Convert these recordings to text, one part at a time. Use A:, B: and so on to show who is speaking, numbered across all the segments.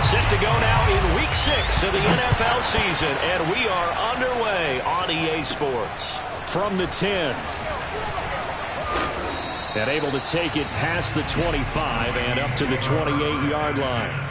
A: Set to go now in Week 6 of the NFL season, and we are underway on EA Sports. From the 10. And able to take it past the 25 and up to the 28-yard line.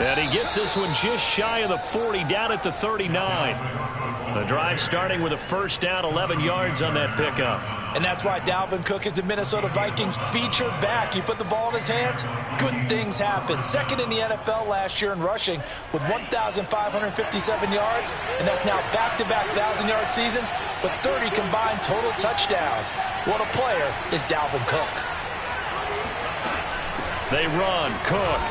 A: And he gets this one just shy of the 40, down at the 39. The drive starting with a first down, 11 yards on that pickup.
B: And that's why Dalvin Cook is the Minnesota Vikings featured back. You put the ball in his hands, good things happen. Second in the NFL last year in rushing with 1,557 yards, and that's now back-to-back 1,000-yard seasons with 30 combined total touchdowns. What a player is Dalvin Cook.
A: They run. Cook.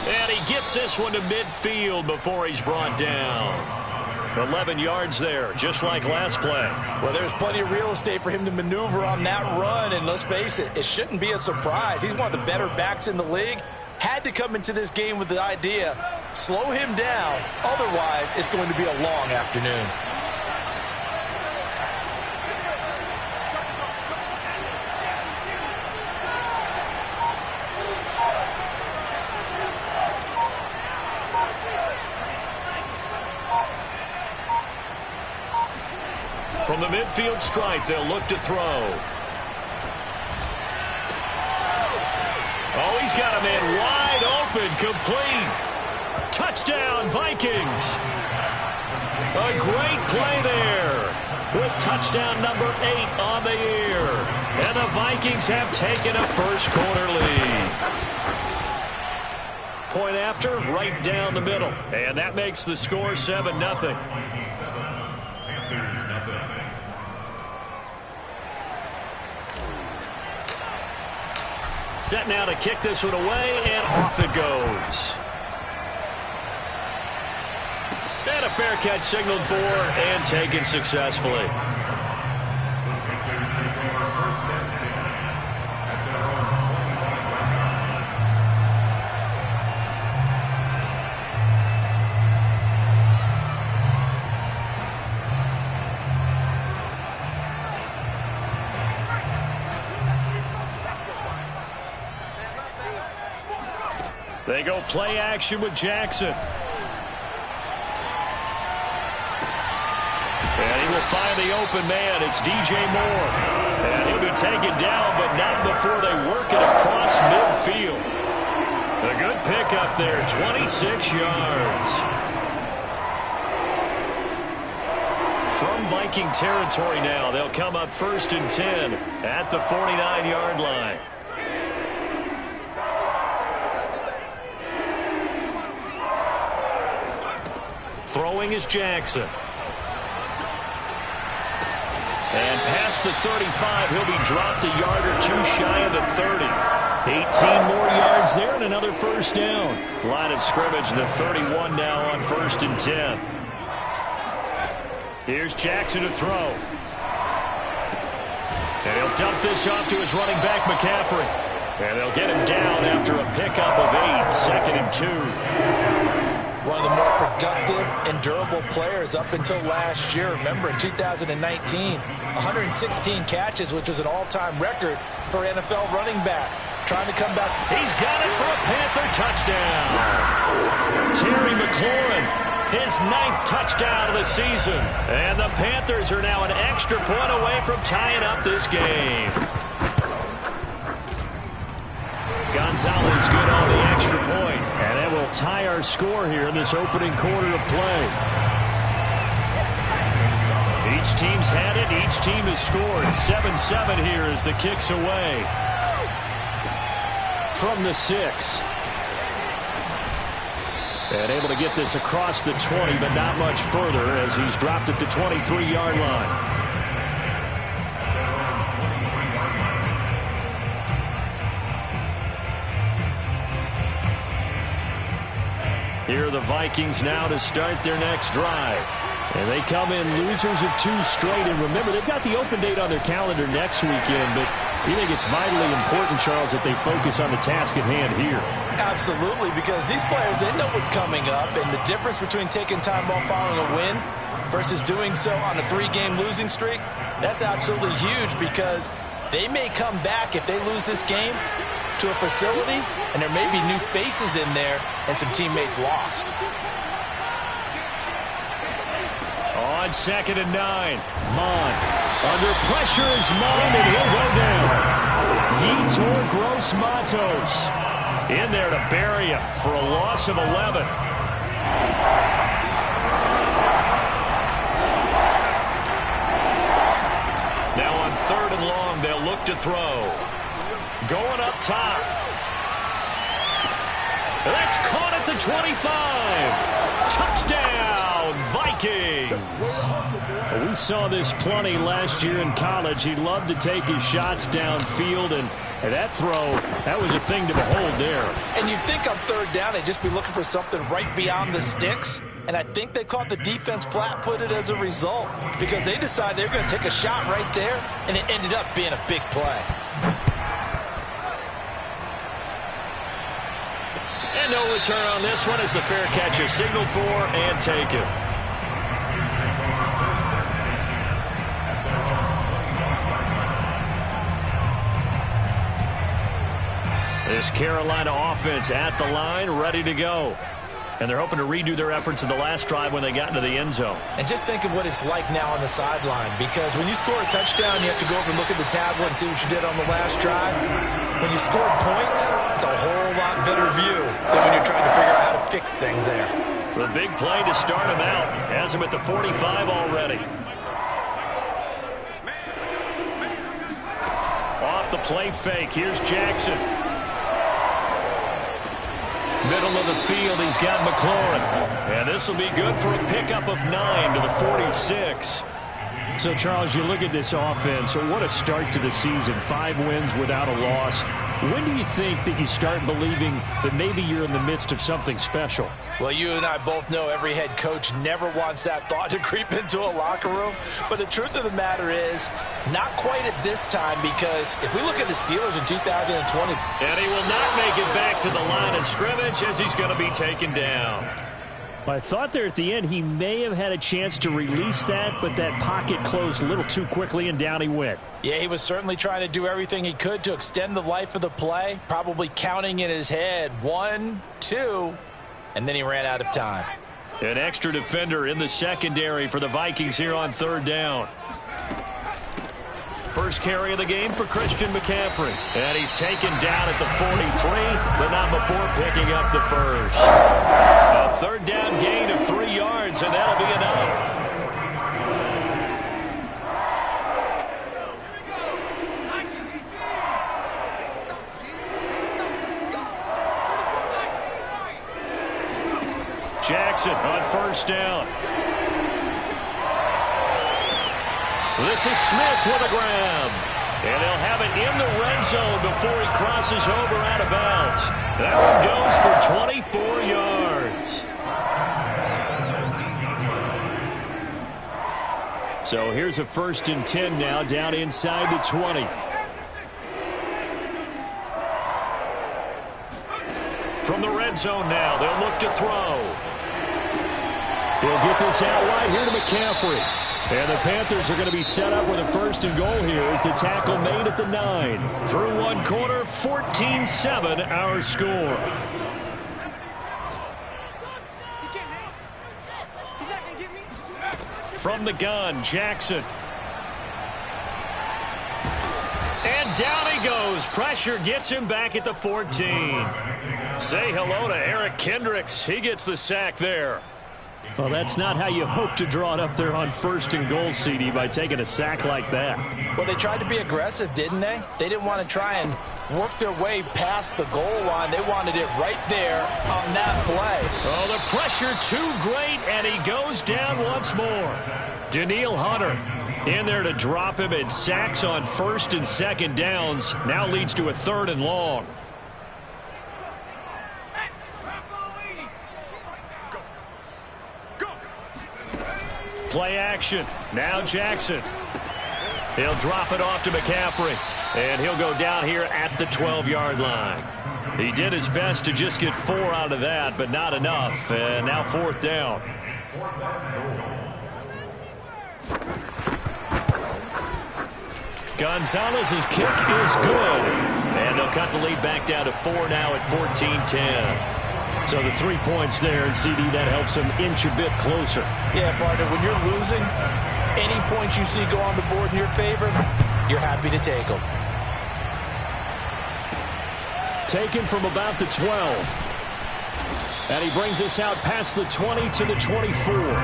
A: And he gets this one to midfield before he's brought down. 11 yards there, just like last play.
B: Well, there's plenty of real estate for him to maneuver on that run, and let's face it, it shouldn't be a surprise. He's one of the better backs in the league. Had to come into this game with the idea, slow him down, otherwise it's going to be a long afternoon.
A: From the midfield stripe, they'll look to throw. Oh, he's got a man wide open, complete. Touchdown, Vikings. A great play there with touchdown number 8 on the year. And the Vikings have taken a first-quarter lead. Point after, right down the middle. And that makes the score 7-0. Set now to kick this one away, and off it goes. And a fair catch signaled for and taken successfully. They go play action with Jackson. And he will find the open man. It's DJ Moore. And he'll be taken down, but not before they work it across midfield. A good pickup there, 26 yards. From Viking territory now, they'll come up 1st and 10 at the 49-yard line. Throwing is Jackson. And past the 35, he'll be dropped a yard or two shy of the 30. 18 more yards there and another first down. Line of scrimmage, the 31 now on 1st and 10. Here's Jackson to throw. And he'll dump this off to his running back, McCaffrey. And they'll get him down after a pickup of 8, 2nd and 2.
B: One of the more productive and durable players up until last year. Remember, in 2019, 116 catches, which was an all-time record for NFL running backs. Trying to come back.
A: He's got it for a Panther touchdown. Terry McLaurin, his 9th touchdown of the season. And the Panthers are now an extra point away from tying up this game. Gonzalez good on the extra point. And that will tie our score here in this opening quarter of play. Each team's had it. Each team has scored. 7-7 here as the kick's away. From the 6. And able to get this across the 20, but not much further as he's dropped at the 23-yard line. Here are the Vikings now to start their next drive. And they come in losers of 2 straight. And remember, they've got the open date on their calendar next weekend. But you think it's vitally important, Charles, that they focus on the task at hand here?
B: Absolutely, because these players, they know what's coming up. And the difference between taking time off following a win versus doing so on a 3-game losing streak, that's absolutely huge, because they may come back if they lose this game to a facility, and there may be new faces in there and some teammates lost.
A: On 2nd and 9, Mond. Under pressure is Mond, and he'll go down. Yetur Gross-Matos in there to bury him for a loss of 11. Now on 3rd and long, they'll look to throw. Going up top. That's caught at the 25. Touchdown, Vikings. We saw this plenty last year in college. He loved to take his shots downfield, and that throw, that was a thing to behold there. And you'd think on 3rd down, they'd just be looking for something right beyond the sticks. And I think they caught the defense flat-footed as a result, because they decided they were going to take a shot right there, and it ended up being a big play. And no return on this one as the fair catch is signaled for and taken. This Carolina offense at the line, ready to go. And they're hoping to redo their efforts in the last drive when they got into the end zone. And just think of what it's like now on the sideline, because when you score a touchdown, you have to go over and look at the tablet and see what you did on the last drive. When you score points, it's a whole lot better view than when you're trying to figure out how to fix things there. The big play to start him out. Has him at the 45 already. Off the play fake. Here's Jackson. Middle of the field, he's got McLaurin. And this will be good for a pickup of 9 to the 46. So, Charles, you look at this offense, so what a start to the season. 5 wins without a loss. When do you think that you start believing that maybe you're in the midst of something special? Well, you and I both know every head coach never wants that thought to creep into a locker room. But the truth of the matter is, not quite at this time, because if we look at the Steelers in 2020. And he will not make it back to the line of scrimmage as he's going to be taken down. I thought there at the end he may have had a chance to release that, but that pocket closed a little too quickly, and down he went. Yeah, he was certainly trying to do everything he could to extend the life of the play, probably counting in his head 1, 2, and then he ran out of time. An extra defender in the secondary for the Vikings here on 3rd down. First carry of the game for Christian McCaffrey. And he's taken down at the 43, but not before picking up the first. A 3rd down gain of 3 yards, and that'll be enough. Jackson on 1st down. This is Smith with a grab. And they'll have it in the red zone before he crosses over out of bounds. That one goes for 24 yards. So here's a 1st and 10 now, down inside the 20. From the red zone now, they'll look to throw. He'll get this out right here to McCaffrey. And the Panthers are going to be set up with a 1st and goal here as the tackle made at the 9. Through 1 quarter, 14-7 our score. From the gun, Jackson. And down he goes. Pressure gets him back at the 14. Say hello to Eric Kendricks. He gets the sack there. Well, that's not how you hope to draw it up there on 1st and goal, CD, by taking a sack like that. Well, they tried to be aggressive, didn't they? They didn't want to try and work their way past the goal line. They wanted it right there on that play. Oh, the pressure too great, and he goes down once more. Danielle Hunter in there to drop him, and sacks on 1st and 2nd downs. Now leads to a 3rd and long. Play action. Now Jackson. He'll drop it off to McCaffrey. And he'll go down here at the 12-yard line. He did his best to just get 4 out of that, but not enough. And now 4th down. Gonzalez's kick is good. And they'll cut the lead back down to 4 now at 14-10. So the 3 points there, and CD, that helps them inch a bit closer.
B: Yeah, partner, when you're losing, any points you see go on the board in your favor, you're happy to take them.
A: Taken from about the 12. And he brings us out past the 20 to the 24.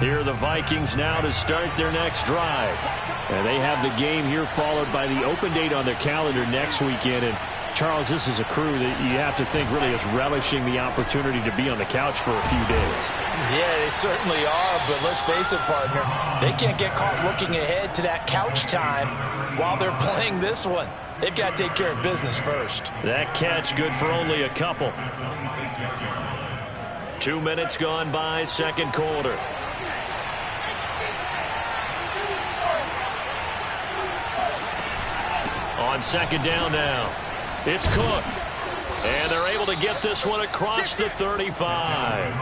A: Here are the Vikings now to start their next drive. And they have the game here followed by the open date on their calendar next weekend. And Charles, this is a crew that you have to think really is relishing the opportunity to be on the couch for a few days.
B: Yeah, they certainly are, but let's face it, partner, they can't get caught looking ahead to that couch time while they're playing this one. They've got to take care of business first.
A: That catch good for only a couple. 2 minutes gone by, second quarter. On second down now. It's Cook. And they're able to get this one across the 35.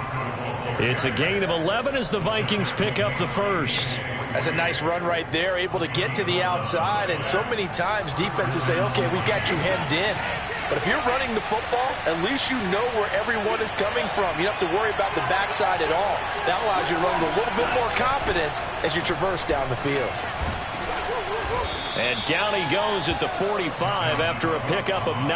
A: It's a gain of 11 as the Vikings pick up the first.
B: That's a nice run right there, able to get to the outside. And so many times defenses say, okay, we've got you hemmed in. But if you're running the football, at least you know where everyone is coming from. You don't have to worry about the backside at all. That allows you to run with a little bit more confidence as you traverse down the field.
A: And down he goes at the 45 after a pickup of 9.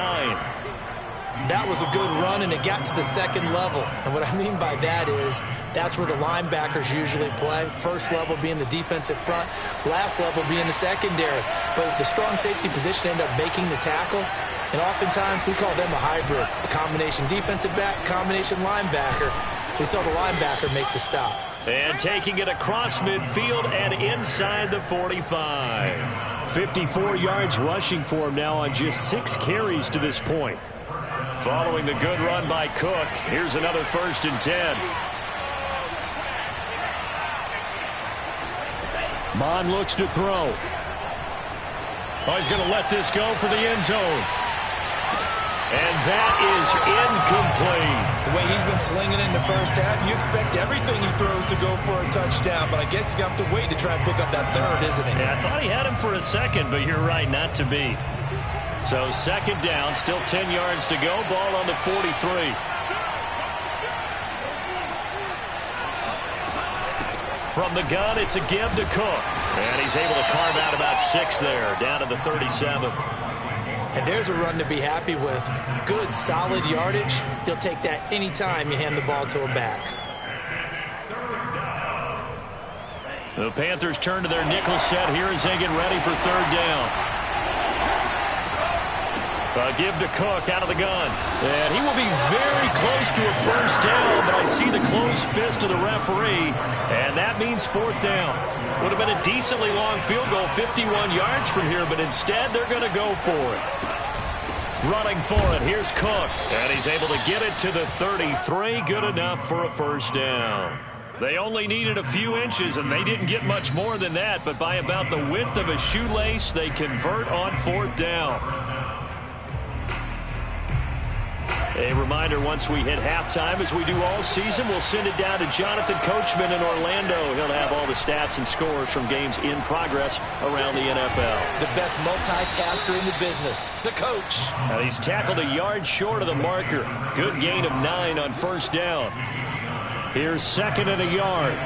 B: That was a good run, and it got to the second level. And what I mean by that is that's where the linebackers usually play. First level being the defensive front, last level being the secondary. But the strong safety position ended up making the tackle. And oftentimes we call them a hybrid. A combination defensive back, combination linebacker. We saw the linebacker make the stop.
A: And taking it across midfield and inside the 45. 54 yards rushing for him now on just 6 carries to this point. Following the good run by Cook, here's another 1st and 10. Mond looks to throw. Oh, he's going to let this go for the end zone. And that is incomplete.
B: The way he's been slinging in the first half, you expect everything he throws to go for a touchdown, but I guess he's going to have to wait to try and pick up that third, isn't he?
A: Yeah, I thought he had him for a second, but you're right, not to be. So second down, still 10 yards to go, ball on the 43. From the gun, it's a give to Cook. And he's able to carve out about 6 there, down to the 37.
B: And there's a run to be happy with. Good, solid yardage. He'll take that anytime you hand the ball to him back.
A: The Panthers turn to their nickel set here as they get ready for third down. Give to Cook out of the gun. And he will be very close to a first down, but I see the closed fist of the referee, and that means 4th down. Would have been a decently long field goal, 51 yards from here, but instead they're going to go for it. Running for it, here's Cook, and he's able to get it to the 33, good enough for a first down. They only needed a few inches, and they didn't get much more than that, but by about the width of a shoelace, they convert on 4th down. A reminder, once we hit halftime, as we do all season, we'll send it down to Jonathan Coachman in Orlando. He'll have all the stats and scores from games in progress around the NFL.
B: The best multitasker in the business, the coach.
A: Now he's tackled a yard short of the marker. Good gain of 9 on first down. Here's 2nd and a yard.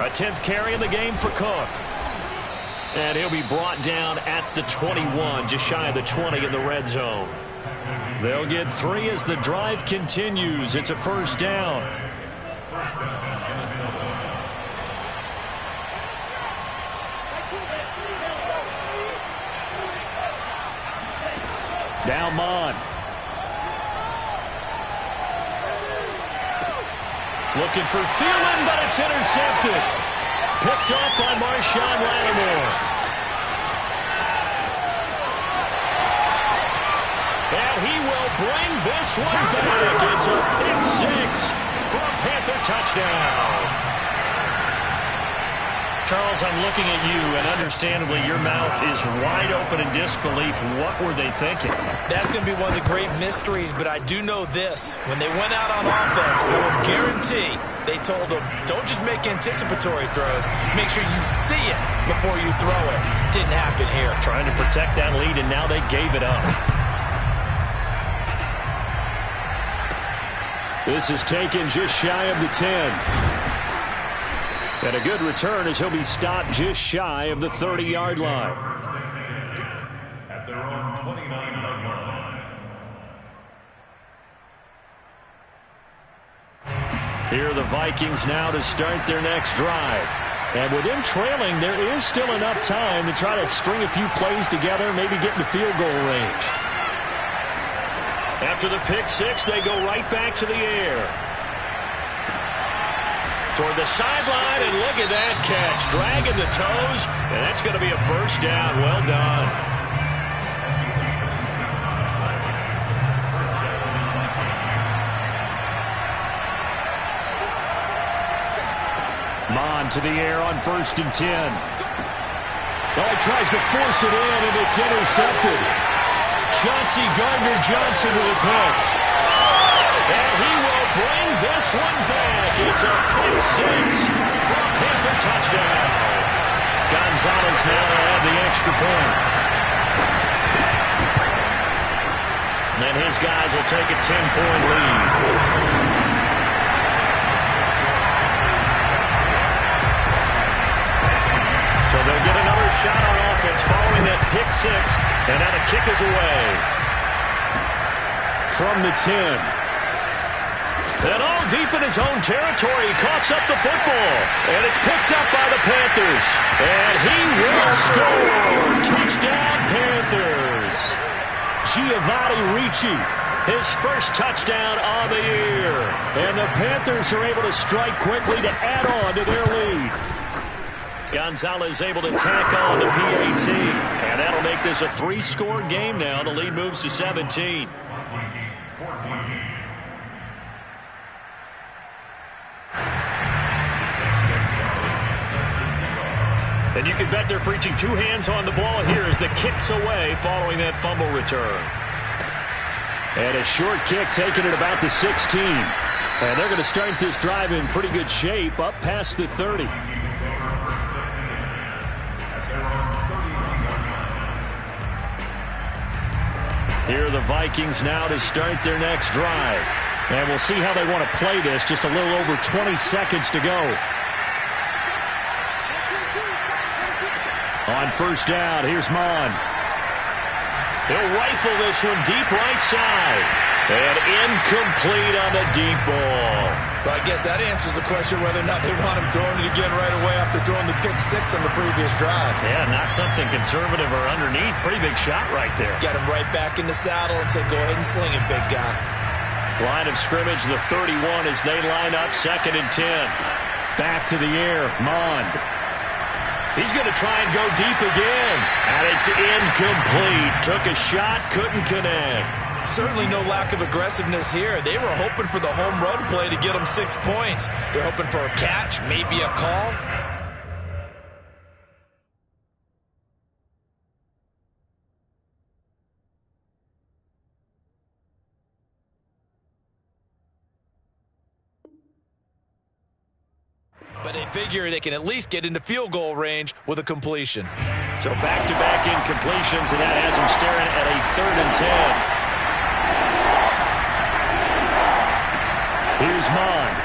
A: A 10th carry in the game for Cook. And he'll be brought down at the 21, just shy of the 20 in the red zone. They'll get 3 as the drive continues. It's a first down. Now Mond. Looking for Thielen, but it's intercepted. Picked up by Marshawn Lattimore. And he will bring this one back. It's a pick six for a Panther touchdown. Charles, I'm looking at you, and understandably, your mouth is wide open in disbelief. What were they thinking?
B: That's going to be one of the great mysteries, but I do know this. When they went out on offense, I will guarantee they told them, don't just make anticipatory throws. Make sure you see it before you throw it. Didn't happen here.
A: Trying to protect that lead, and now they gave it up. This is taken just shy of the 10. And a good return as he'll be stopped just shy of the 30-yard line.
C: At their own 29-yard line.
A: Here are the Vikings now to start their next drive. And with them trailing, there is still enough time to try to string a few plays together, maybe get into field goal range. After the pick six, they go right back to the air. Toward the sideline, and look at that catch. Dragging the toes, and that's going to be a first down. Well done. Mond to the air on 1st and 10. Well, he tries to force it in, and it's intercepted. Chauncey Gardner-Johnson with a pick. And he will bring this one back. It's a pick six for a Panther touchdown. Gonzalez now to add the extra point. And his guys will take a 10-point lead. So they'll get another shot on offense following that pick six. And now the kick is away. From the 10. And all deep in his own territory, he coughs up the football. And it's picked up by the Panthers. And he will score. Touchdown, Panthers. Giovanni Ricci, his first touchdown on the year. And the Panthers are able to strike quickly to add on to their lead. Gonzalez able to tack on the PAT. And that'll make this a 3-score game now. The lead moves to 17. And you can bet they're preaching two hands on the ball here as the kick's away following that fumble return. And a short kick taken at about the 16. And they're going to start this drive in pretty good shape up past the 30. Here are the Vikings now to start their next drive. And we'll see how they want to play this. Just a little over 20 seconds to go. On 1st down, here's Mond. He'll rifle this one deep right side. And incomplete on the deep ball.
B: Well, I guess that answers the question whether or not they want him throwing it again right away after throwing the pick six on the previous drive.
A: Yeah, not something conservative or underneath. Pretty big shot right there.
B: Get him right back in the saddle and say, go ahead and sling it, big guy.
A: Line of scrimmage, the 31 as they line up 2nd and 10. Back to the air, Mond. He's going to try and go deep again. And it's incomplete. Took a shot, couldn't connect.
B: Certainly no lack of aggressiveness here. They were hoping for the home run play to get them 6 points. They're hoping for a catch, maybe a call. But they figure they can at least get into field goal range with a completion.
A: So back-to-back incompletions, and that has them staring at a 3rd and 10. Here's Mond.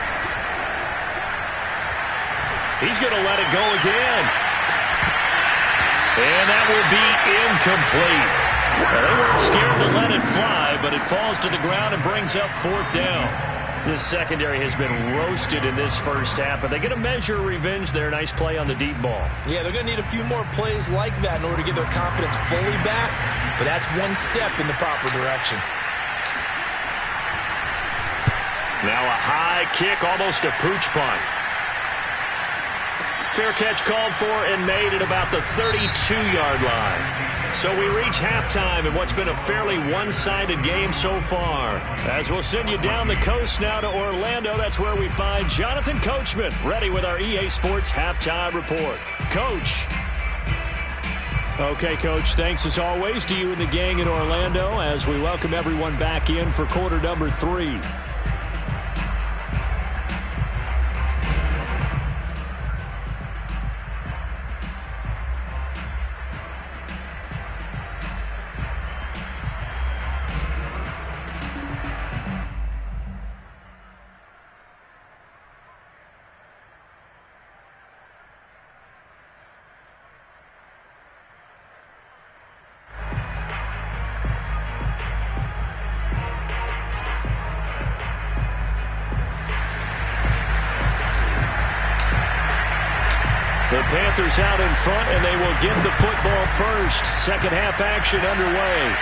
A: He's going to let it go again. And that will be incomplete. Well, they weren't scared to let it fly, but it falls to the ground and brings up 4th down. This secondary has been roasted in this first half, but they get a measure of revenge there. Nice play on the deep ball.
B: Yeah, they're going to need a few more plays like that in order to get their confidence fully back, but that's one step in the proper direction.
A: Now a high kick, almost a pooch punt. Fair catch called for and made at about the 32-yard line. So we reach halftime in what's been a fairly one-sided game so far. As we'll send you down the coast now to Orlando, that's where we find Jonathan Coachman ready with our EA Sports Halftime Report. Coach.
D: Okay, Coach, thanks as always to you and the gang in Orlando as we welcome everyone back in for quarter number 3.
A: The Panthers out in front, and they will get the football first. Second half action underway.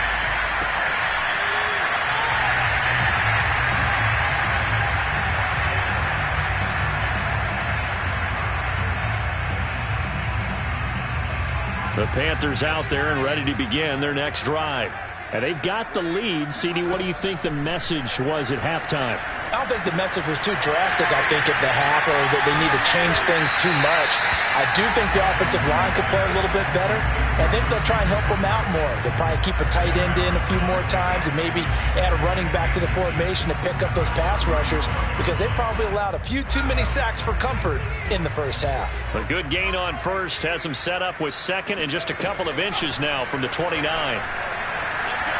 A: The Panthers out there and ready to begin their next drive. And they've got the lead. CD, what do you think the message was at halftime?
B: I don't think the message was too drastic, I think, at the half, or that they need to change things too much. I do think the offensive line could play a little bit better. I think they'll try and help them out more. They'll probably keep a tight end in a few more times and maybe add a running back to the formation to pick up those pass rushers because they probably allowed a few too many sacks for comfort in the first half.
A: A good gain on first has them set up with second and just a couple of inches now from the 29.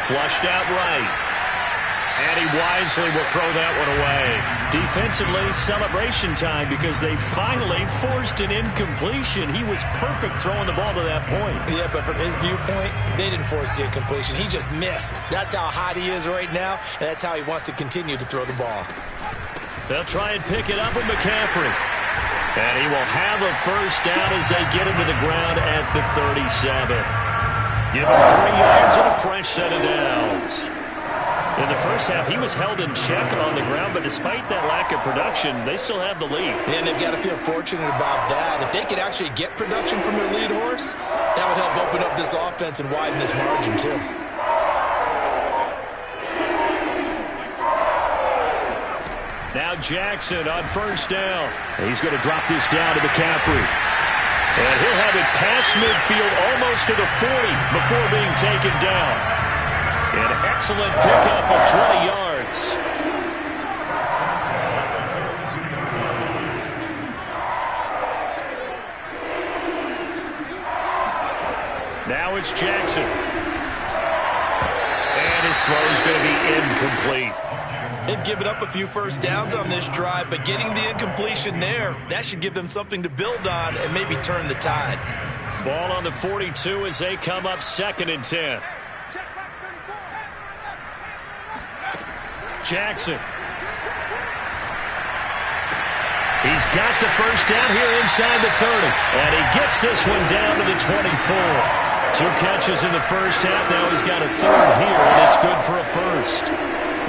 A: Flushed out right. And he wisely will throw that one away. Defensively, celebration time because they finally forced an incompletion. He was perfect throwing the ball to that point.
B: Yeah, but from his viewpoint, they didn't force the incompletion. He just missed. That's how hot he is right now, and that's how he wants to continue to throw the ball.
A: They'll try and pick it up with McCaffrey. And he will have a first down as they get him to the ground at the 37. Give him 3 yards and a fresh set of downs. In the first half, he was held in check on the ground, but despite that lack of production, they still have the lead.
B: And they've got to feel fortunate about that. If they could actually get production from their lead horse, that would help open up this offense and widen this margin, too.
A: Now Jackson on first down. He's going to drop this down to McCaffrey. And he'll have it past midfield almost to the 40 before being taken down. An excellent pickup of 20 yards. Now it's Jackson. And his throw is going to be incomplete.
B: They've given up a few first downs on this drive, but getting the incompletion there, that should give them something to build on and maybe turn the tide.
A: Ball on the 42 as they come up 2nd and 10. Jackson. He's got the first down here inside the 30. And he gets this one down to the 24. 2 catches in the first half. Now he's got a third here, and it's good for a first.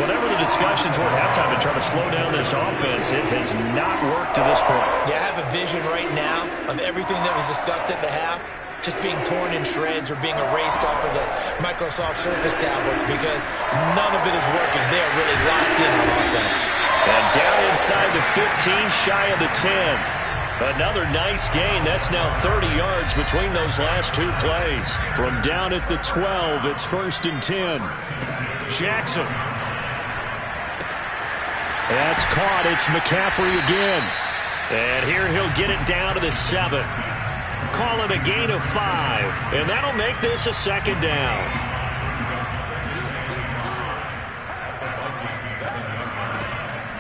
A: Whatever the discussions were at halftime in trying to slow down this offense, it has not worked to this point.
B: Yeah, I have a vision right now of everything that was discussed at the half just being torn in shreds or being erased off of the Microsoft Surface tablets because none of it is working. They are really locked in on offense.
A: And down inside the 15, shy of the 10. Another nice gain. That's now 30 yards between those last 2 plays. From down at the 12, it's 1st and 10. Jackson. That's caught. It's McCaffrey again. And here he'll get it down to the 7. Call it a gain of 5. And that'll make this a 2nd down.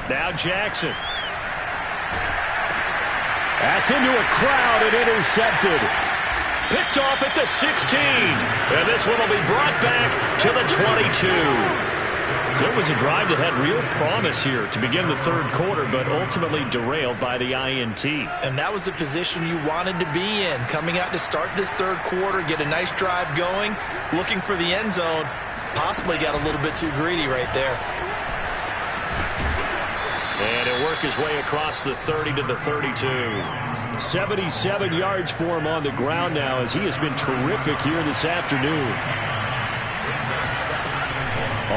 A: Now Jackson. That's into a crowd and intercepted. Picked off at the 16. And this one will be brought back to the 22. So it was a drive that had real promise here to begin the 3rd quarter, but ultimately derailed by the INT.
B: And that was the position you wanted to be in, coming out to start this 3rd quarter, get a nice drive going, looking for the end zone. Possibly got a little bit too greedy right there.
A: And he'll work his way across the 30 to the 32.
D: 77 yards for him on the ground now, as he has been terrific here this afternoon.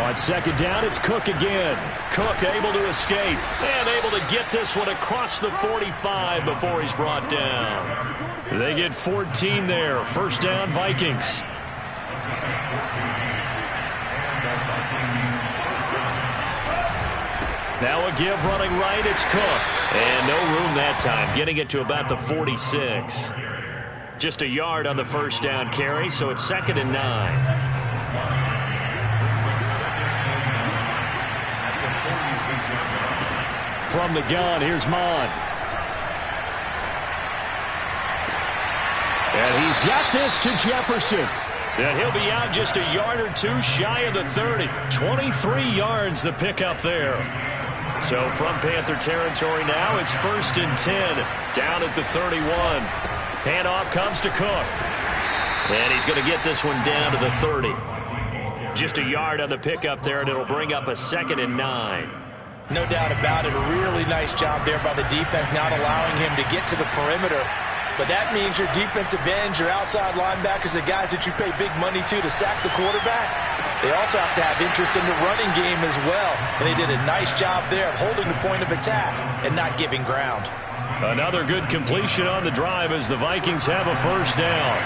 D: On second down, it's Cook again.
A: Cook able to escape and able to get this one across the 45 before he's brought down.
D: They get 14 there. First down, Vikings.
A: Now a give running right, it's Cook. And no room that time, getting it to about the 46. Just a yard on the first down carry, so it's 2nd and 9.
D: From the gun, here's Mond. And he's got this to Jefferson.
A: And he'll be out just a yard or two shy of the 30. 23 yards the pickup there. So from Panther territory now, it's 1st and 10. Down at the 31. Handoff comes to Cook. And he's going to get this one down to the 30. Just a yard on the pickup there, and it'll bring up a 2nd and 9.
B: No doubt about it. A really nice job there by the defense, not allowing him to get to the perimeter. But that means your defensive ends, your outside linebackers, the guys that you pay big money to sack the quarterback, they also have to have interest in the running game as well. And they did a nice job there of holding the point of attack and not giving ground.
D: Another good completion on the drive as the Vikings have a first down.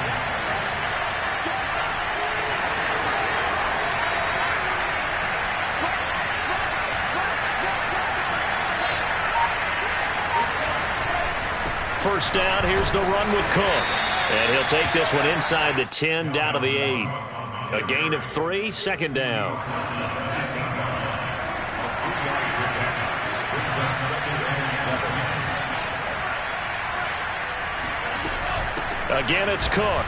A: First down, here's the run with Cook. And he'll take this one inside the 10, down to the 8. A gain of 3, 2nd down. Again, it's Cook.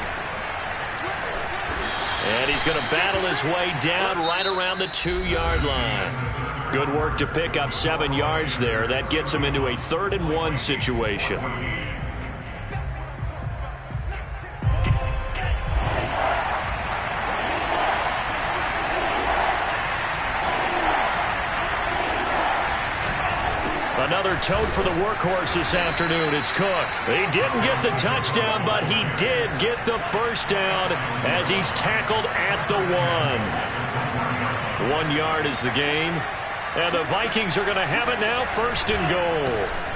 A: And he's going to battle his way down right around the 2-yard line. Good work to pick up 7 yards there. That gets him into a 3rd and 1 situation. Another tote for the workhorse this afternoon. It's Cook. He didn't get the touchdown, but he did get the first down as he's tackled at the 1. 1 yard is the gain. And the Vikings are going to have it now, 1st and goal.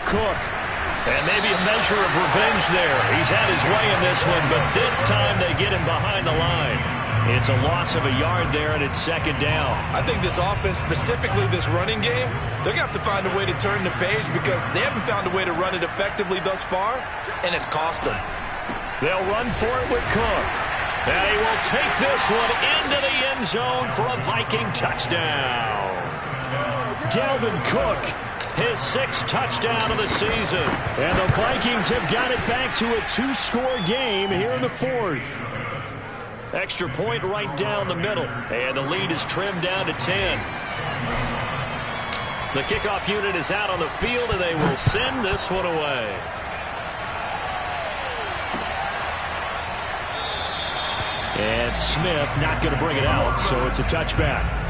A: Cook. And maybe a measure of revenge there. He's had his way in this one, but this time they get him behind the line. It's a loss of a yard there, and it's 2nd down.
B: I think this offense, specifically this running game, they're going to have to find a way to turn the page because they haven't found a way to run it effectively thus far, and it's cost them.
A: They'll run for it with Cook. And he will take this one into the end zone for a Viking touchdown.
D: Dalvin Cook,
A: his 6th touchdown of the season.
D: And the Vikings have got it back to a 2-score game here in the 4th.
A: Extra point right down the middle. And the lead is trimmed down to 10. The kickoff unit is out on the field, and they will send this one away.
D: And Smith not going to bring it out, so it's a touchback.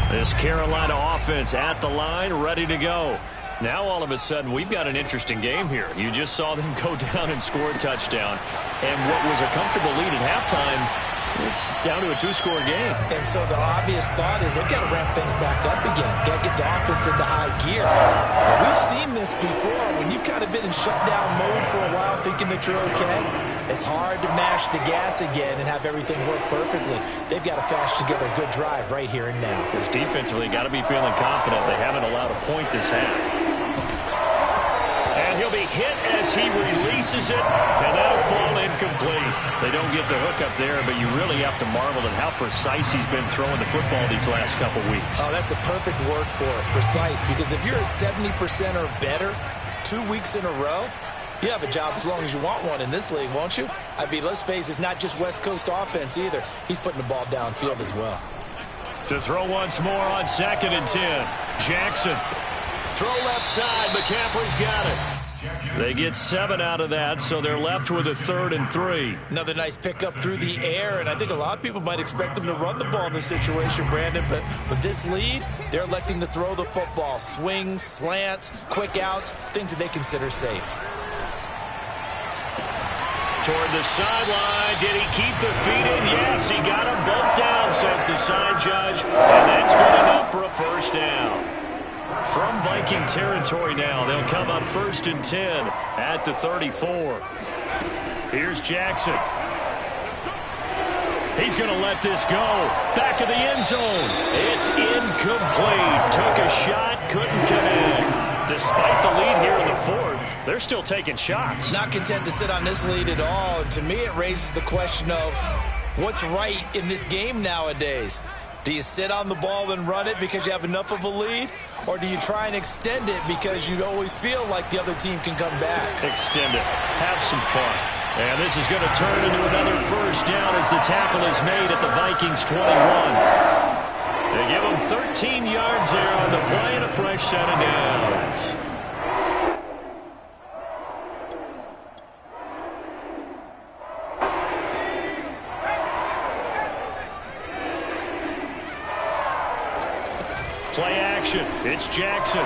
A: This Carolina offense at the line, ready to go. Now all of a sudden we've got an interesting game here. You just saw them go down and score a touchdown. And what was a comfortable lead at halftime, it's down to a 2-score game.
B: And so the obvious thought is they've got to ramp things back up again. Got to get the offense into high gear. But we've seen this before. When you've kind of been in shutdown mode for a while thinking that you're okay, it's hard to mash the gas again and have everything work perfectly. They've got to flash together a good drive right here and now.
A: Because defensively, got to be feeling confident. They haven't allowed a point this half. And he'll be hit as he releases it, and that'll fall incomplete. They don't get the hook up there, but you really have to marvel at how precise he's been throwing the football these last couple weeks.
B: Oh, that's the perfect word for it, precise. Because if you're at 70% or better 2 weeks in a row, you have a job as long as you want one in this league, won't you? I mean, let's face it, it's not just West Coast offense either. He's putting the ball downfield as well.
A: To throw once more on 2nd and 10. Jackson. Throw left side. McCaffrey's got it. They get 7 out of that, so they're left with a 3rd and 3.
B: Another nice pickup through the air, and I think a lot of people might expect them to run the ball in this situation, Brandon, but with this lead, they're electing to throw the football. Swings, slants, quick outs, things that they consider safe.
A: Toward the sideline. Did he keep the feet in? Yes, he got them both down, says the side judge, and that's good enough for a first down. From Viking territory now, they'll come up 1st and 10 at the 34. Here's Jackson. He's going to let this go. Back of the end zone. It's incomplete. Took a shot, couldn't connect. Despite the lead here in the 4th, they're still taking shots.
B: Not content to sit on this lead at all. To me, it raises the question of what's right in this game nowadays. Do you sit on the ball and run it because you have enough of a lead? Or do you try and extend it because you always feel like the other team can come back?
A: Extend it. Have some fun. And this is going to turn into another first down as the tackle is made at the Vikings 21. They give them 13 yards there on the play and a fresh set of downs. Play action. It's Jackson.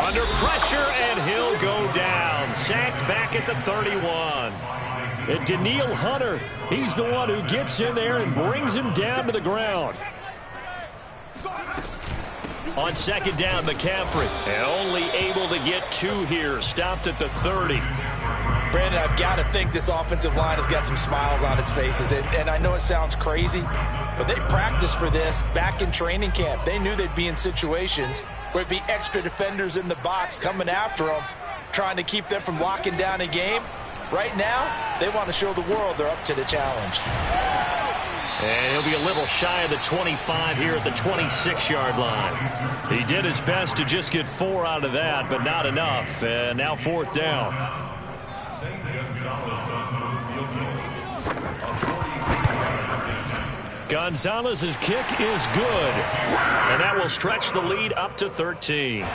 A: Under pressure, and he'll go down. Sacked back at the 31. And Danielle Hunter, he's the one who gets in there and brings him down to the ground. On 2nd down, McCaffrey. And only able to get 2 here. Stopped at the 30.
B: Brandon, I've got to think this offensive line has got some smiles on its faces. And I know it sounds crazy, but they practiced for this back in training camp. They knew they'd be in situations where it'd be extra defenders in the box coming after them, trying to keep them from locking down a game. Right now, they want to show the world they're up to the challenge.
A: And he'll be a little shy of the 25 here at the 26-yard line. He did his best to just get 4 out of that, but not enough. And now 4th down. Gonzalez's kick is good, and that will stretch the lead up to 13.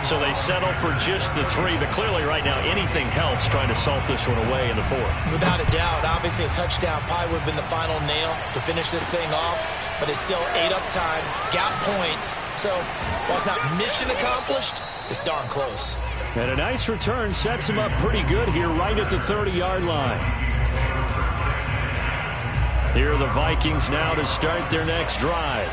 A: So they settle for just the 3, but clearly right now anything helps trying to salt this one away in the 4th.
B: Without a doubt, obviously a touchdown probably would have been the final nail to finish this thing off, but it's still ate up time, got points, so while it's not mission accomplished, it's darn close.
D: And a nice return sets him up pretty good here right at the 30-yard line. Here are the Vikings now to start their next drive.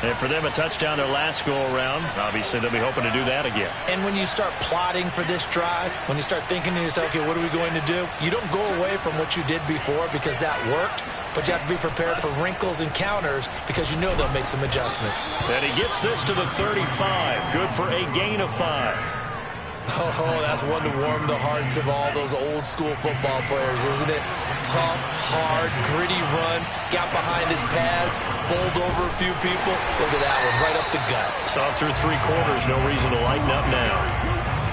D: And for them, a touchdown their last go-around. Obviously, they'll be hoping to do that again.
B: And when you start plotting for this drive, when you start thinking to yourself, okay, what are we going to do? You don't go away from what you did before because that worked, but you have to be prepared for wrinkles and counters because you know they'll make some adjustments.
A: And he gets this to the 35. Good for a gain of 5.
B: Oh, that's one to warm the hearts of all those old school football players, isn't it? Tough, hard, gritty run, got behind his pads, bowled over a few people. Look at that one, right up the gut.
A: Saw through 3 quarters, no reason to lighten up now.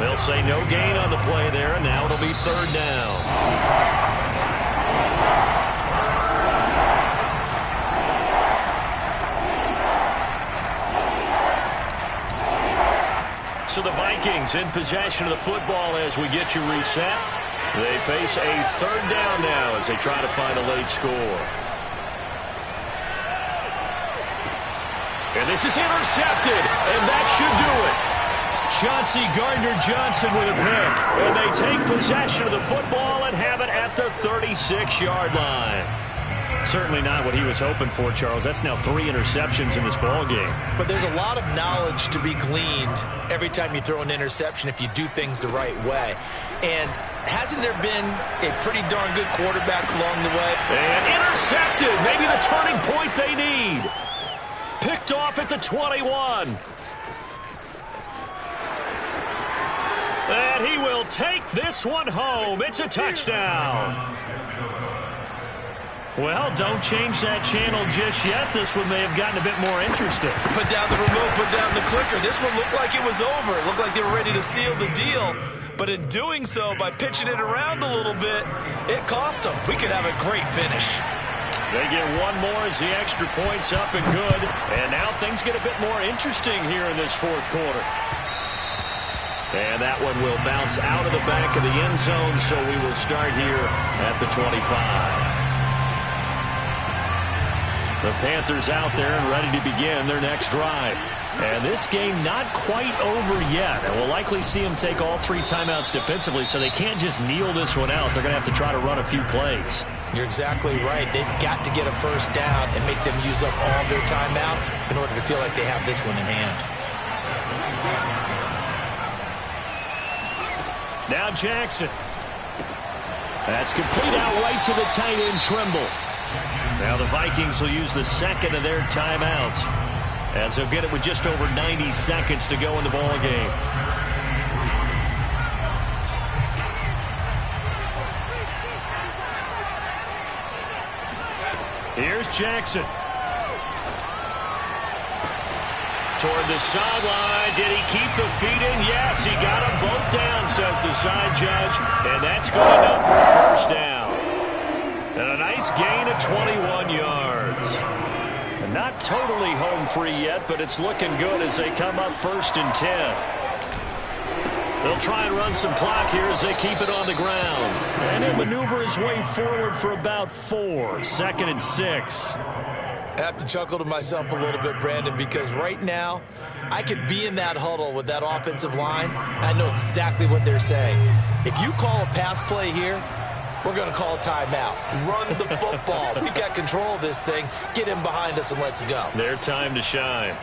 A: They'll say no gain on the play there, and now it'll be 3rd down. So the Vikings in possession of the football as we get you reset. They face a 3rd down now as they try to find a late score. And this is intercepted, and that should do it. Chauncey Gardner-Johnson with a pick. And they take possession of the football and have it at the 36-yard line. Certainly not what he was hoping for, Charles. That's now 3 interceptions in this ball game.
B: But there's a lot of knowledge to be gleaned every time you throw an interception if you do things the right way. And hasn't there been a pretty darn good quarterback along the way?
A: And intercepted. Maybe the turning point they need. Picked off at the 21. And he will take this one home. It's a touchdown. Well, don't change that channel just yet. This one may have gotten a bit more interesting.
B: Put down the remote, put down the clicker. This one looked like it was over. It looked like they were ready to seal the deal. But in doing so, by pitching it around a little bit, it cost them. We could have a great finish.
A: They get one more as the extra point's up and good. And now things get a bit more interesting here in this 4th quarter. And that one will bounce out of the back of the end zone, so we will start here at the 25. The Panthers out there and ready to begin their next drive. And this game not quite over yet. And we'll likely see them take all 3 timeouts defensively, so they can't just kneel this one out. They're going to have to try to run a few plays.
B: You're exactly right. They've got to get a first down and make them use up all their timeouts in order to feel like they have this one in hand.
A: Now Jackson. That's complete out right to the tight end, Trimble. Now the Vikings will use the second of their timeouts, as they'll get it with just over 90 seconds to go in the ball game. Here's Jackson. Toward the sideline. Did he keep the feet in? Yes, he got them both down, says the side judge. And that's good enough for a first down. And a nice gain of 21 yards. And not totally home free yet, but it's looking good as they come up 1st and 10. They'll try and run some clock here as they keep it on the ground. And he'll maneuver his way forward for about 4. 2nd and 6.
B: I have to chuckle to myself a little bit, Brandon, because right now I could be in that huddle with that offensive line, and I know exactly what they're saying. If you call a pass play here, we're going to call a timeout. Run the football. We've got control of this thing. Get him behind us and let's go.
A: Their time to shine.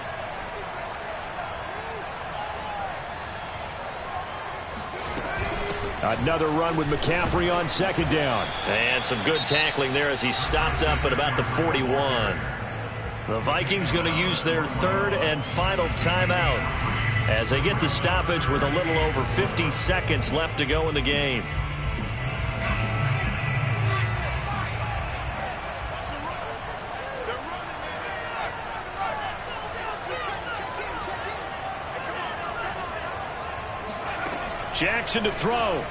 A: Another run with McCaffrey on 2nd down. And some good tackling there as he stopped up at about the 41. The Vikings going to use their 3rd and final timeout as they get the stoppage with a little over 50 seconds left to go in the game. Jackson to throw.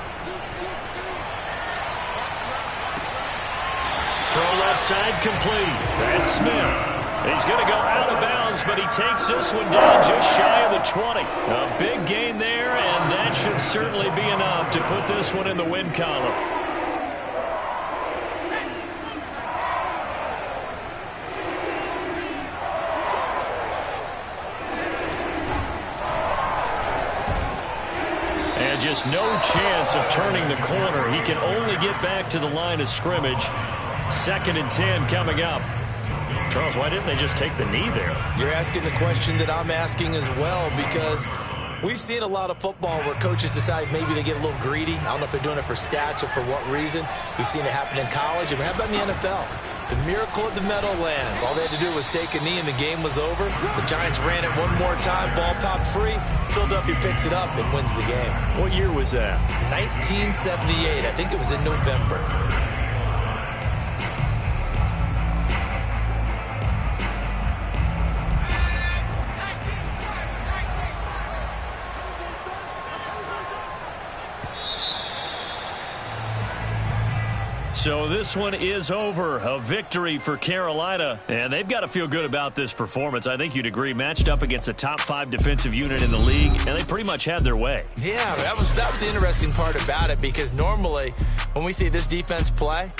A: Throw left side complete. That's Smith. He's going to go out of bounds, but he takes this one down just shy of the 20. A big gain there, and that should certainly be enough to put this one in the win column. And just no chance of turning the corner. He can only get back to the line of scrimmage. 2nd and 10 coming up. Charles, why didn't they just take the knee there?
B: You're asking the question that I'm asking as well, because we've seen a lot of football where coaches decide maybe they get a little greedy. I don't know if they're doing it for stats or for what reason. We've seen it happen in college. And how about in the NFL? The miracle of the Meadowlands. All they had to do was take a knee and the game was over. The Giants ran it one more time. Ball popped free. Philadelphia picks it up and wins the game.
A: What year was that?
B: 1978. I think it was in November.
A: So this one is over. A victory for Carolina. And they've got to feel good about this performance. I think you'd agree. Matched up against a top 5 defensive unit in the league, and they pretty much had their way.
B: Yeah, that was the interesting part about it, because normally when we see this defense play,